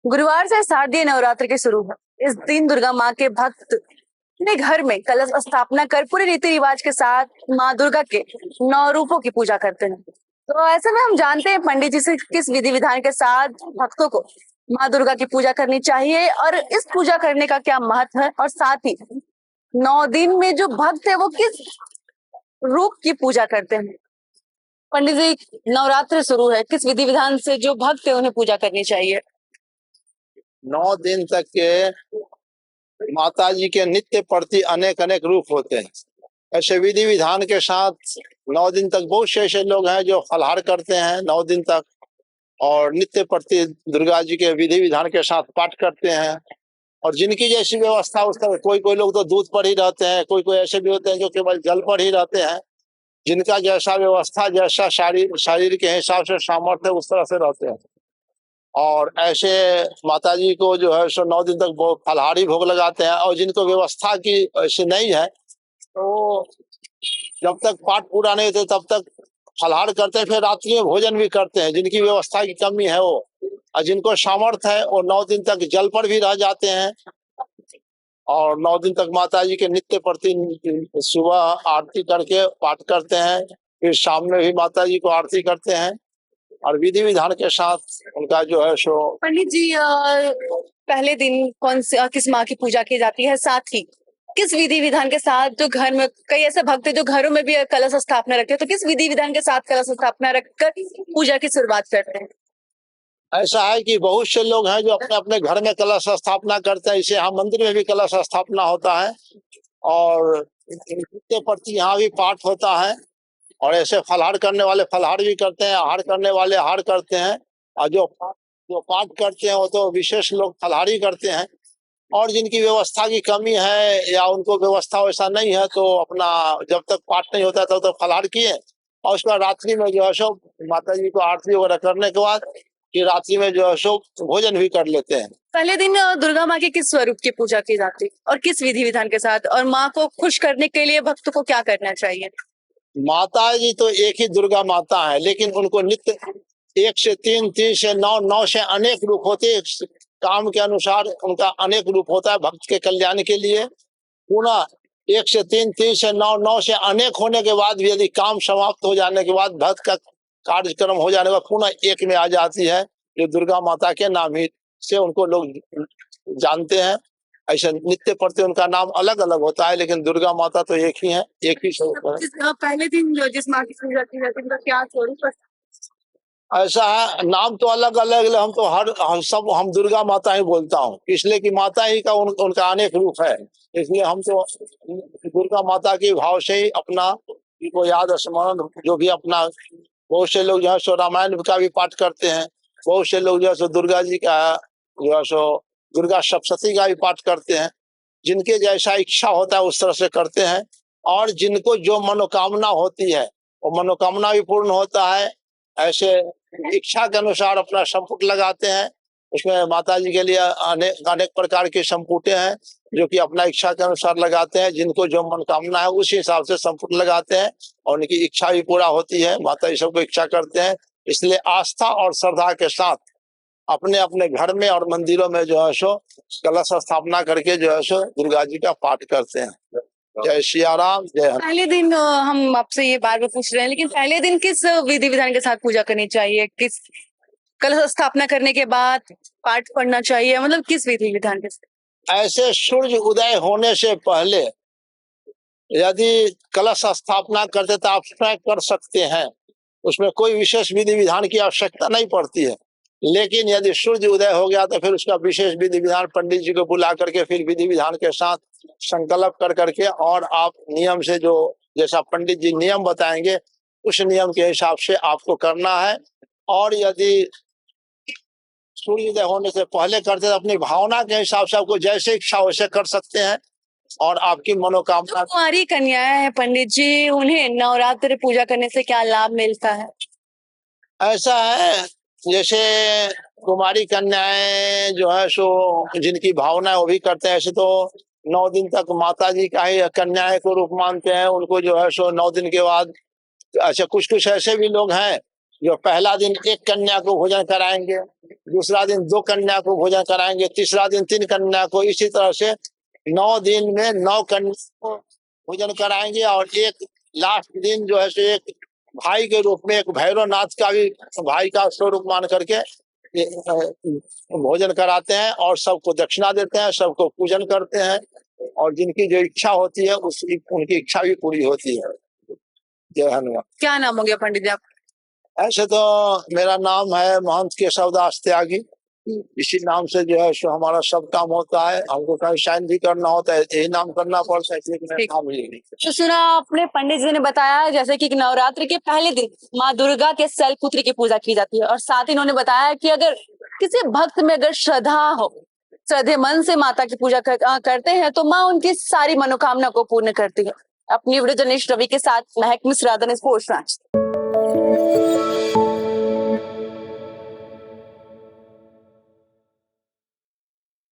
गुरुवार से शारदीय नवरात्र के शुरू है। इस दिन दुर्गा माँ के भक्त अपने घर में कलश स्थापना कर पूरे रीति रिवाज के साथ माँ दुर्गा के 9 रूपों की पूजा करते हैं। तो ऐसे में हम जानते हैं पंडित जी से किस विधि विधान के साथ भक्तों को माँ दुर्गा की पूजा करनी चाहिए और इस पूजा करने का क्या महत्व है, और साथ ही 9 दिन में जो भक्त है वो किस रूप की पूजा करते हैं। पंडित जी, नवरात्र शुरू है, किस विधि विधान से जो भक्त है उन्हें पूजा करनी चाहिए? 9 दिन तक के माता जी के नित्य प्रति अनेक अनेक रूप होते हैं। ऐसे विधि विधान के साथ 9 दिन तक बहुत से ऐसे लोग हैं जो फलाहार करते हैं 9 दिन तक, और नित्य प्रति दुर्गा जी के विधि विधान के साथ पाठ करते हैं। और जिनकी जैसी व्यवस्था उस तरह, कोई कोई लोग तो दूध पर ही रहते हैं, कोई कोई ऐसे भी होते हैं जो केवल जल पर ही रहते हैं। जिनका जैसा व्यवस्था, जैसा शरीर के हिसाब से सामर्थ्य, उस तरह से रहते हैं। और ऐसे माता जी को जो है सो 9 दिन तक वो फलाहारी भोग लगाते हैं। और जिनको व्यवस्था की ऐसे नहीं है तो जब तक पाठ पूरा नहीं होते तब तक फलाहार करते हैं, फिर रात्रि में भोजन भी करते हैं। जिनकी व्यवस्था की कमी है वो, और जिनको सामर्थ्य है वो 9 दिन तक जल पर भी रह जाते हैं। और 9 दिन तक माता जी के नित्य प्रति सुबह आरती करके पाठ करते हैं, फिर शाम में भी माता जी को आरती करते हैं और विधि विधान के साथ उनका जो है सो। पंडित जी, पहले दिन कौन से किस माँ की पूजा की जाती है, साथ ही किस विधि विधान के साथ जो घर में कई ऐसे भक्त हैं जो घरों में भी कलश स्थापना रखते हैं, तो किस विधि विधान के साथ कलश स्थापना रखकर पूजा की शुरुआत करते हैं? ऐसा है कि बहुत से लोग हैं जो अपने अपने घर में कलश स्थापना करते हैं। इसे यहाँ मंदिर में भी कलश स्थापना होता है और नित्य प्रति यहाँ भी पाठ होता है। और ऐसे फलाहार करने वाले फलाहार भी करते हैं, आहार करने वाले आहार करते हैं। और जो पाठ करते हैं वो तो विशेष लोग फलाहारी करते हैं। और जिनकी व्यवस्था की कमी है या उनको व्यवस्था वैसा नहीं है तो अपना जब तक पाठ नहीं होता तब तक फलाहार किए, और उसके बाद रात्रि में जो है सो माता जी को आरती वगैरह करने के बाद कि रात्रि में जो है सो भोजन भी कर लेते हैं। पहले दिन दुर्गा माँ के किस स्वरूप की पूजा की जाती है और किस विधि विधान के साथ, और माँ को खुश करने के लिए भक्त को क्या करना चाहिए? माता जी तो एक ही दुर्गा माता है, लेकिन उनको नित्य 1 से 3, 3 से 9, 9 से अनेक रूप होते हैं। काम के अनुसार उनका अनेक रूप होता है भक्त के कल्याण के लिए। पुनः 1 से 3, 3 से 9, 9 से अनेक होने के बाद भी यदि काम समाप्त हो जाने के बाद भक्त का कार्यक्रम हो जाने के बाद पुनः एक में आ जाती है, जो दुर्गा माता के नाम ही से उनको लोग जानते हैं। ऐसे नित्य प्रति उनका नाम अलग अलग होता है, लेकिन दुर्गा माता तो एक ही है, एक ही स्वरूप है। पहले दिन जिस माँ की पूजा की जाती है उनका क्या स्वरूप है? ऐसा है, नाम तो अलग अलग, हम तो हम दुर्गा माता ही बोलता हूँ, इसलिए कि माता ही का उनका अनेक रूप है। इसलिए हम तो दुर्गा माता के भाव से ही अपना को याद स्मरण जो भी अपना। बहुत से लोग जो है सो रामायण का भी पाठ करते हैं, बहुत से लोग जो है सो दुर्गा जी का जो है सो दुर्गा सप्तशती का भी पाठ करते हैं। जिनके जैसा इच्छा होता है उस तरह से करते हैं। और जिनको जो मनोकामना होती है वो मनोकामना भी पूर्ण होता है। ऐसे इच्छा के अनुसार अपना संपुट लगाते हैं। उसमें माता जी के लिए अनेक अनेक प्रकार के संपुटे हैं जो कि अपना इच्छा के अनुसार लगाते हैं। जिनको जो मनोकामना है उसी हिसाब से संपुट लगाते हैं और उनकी इच्छा भी पूरा होती है। माता जी सबको इच्छा करते हैं, इसलिए आस्था और श्रद्धा के साथ अपने अपने घर में और मंदिरों में जो है सो कलश स्थापना करके जो है सो दुर्गा जी का पाठ करते हैं। जय सिया राम, जय हनुमान। पहले दिन हम आपसे ये बार बार पूछ रहे हैं, लेकिन पहले दिन किस विधि विधान के साथ पूजा करनी चाहिए? किस कलश स्थापना करने के बाद पाठ पढ़ना चाहिए, मतलब किस विधि विधान के साथ? ऐसे सूर्य उदय होने से पहले यदि कलश स्थापना करते तो आप स्वयं कर सकते हैं, उसमें कोई विशेष विधि विधान की आवश्यकता नहीं पड़ती है। लेकिन यदि सूर्य उदय हो गया तो फिर उसका विशेष विधि विधान पंडित जी को बुला करके फिर विधि विधान के साथ संकल्प कर करके, और आप नियम से जो जैसा पंडित जी नियम बताएंगे उस नियम के हिसाब से आपको करना है। और यदि सूर्योदय होने से पहले करते तो अपनी भावना के हिसाब से आपको जैसे इच्छा वैसे कर सकते हैं और आपकी मनोकामना। कुंवारी कन्याएं हैं पंडित जी, उन्हें नवरात्र पूजा करने से क्या लाभ मिलता है? ऐसा है, जैसे कुमारी कन्याएं जो है सो जिनकी भावना है वो भी करते हैं। ऐसे तो 9 दिन तक माता जी का ही कन्याएं को रूप मानते हैं। उनको जो है सो 9 दिन के बाद अच्छा कुछ कुछ ऐसे भी लोग हैं जो पहला दिन एक कन्या को भोजन कराएंगे, दूसरा दिन 2 कन्या को भोजन कराएंगे, तीसरा दिन 3 कन्या को, इसी तरह से 9 दिन में 9 कन्या को भोजन कराएंगे। और एक लास्ट दिन जो है सो एक भाई के रूप में, एक भैरवनाथ का भी भाई का स्वरूप मान करके भोजन कराते हैं और सबको दक्षिणा देते हैं, सबको पूजन करते हैं और जिनकी जो इच्छा होती है उनकी इच्छा भी पूरी होती है। जय हनुमान। क्या नाम हो गया पंडित जी आप? ऐसे तो मेरा नाम है महंत केशवदास त्यागी। इसी नाम से जो है सो हमारा सब काम होता है। हमको कहीं साइन भी करना होता है यही नाम करना पड़ता है, इसलिए मेरा नाम यही है। तो सुना आपने पंडित जी ने बताया जैसे कि नवरात्रि के पहले दिन माँ दुर्गा के शैलपुत्री की पूजा की जाती है और साथ ही इन्होंने बताया कि अगर किसी भक्त में अगर श्रद्धा हो, श्रद्धे मन से माता की पूजा करते हैं तो माँ उनकी सारी मनोकामना को पूर्ण करती है। अपनी वीडियो जर्नलिस्ट रवि के साथ महक मिश्रा, स्पोर्ट्स।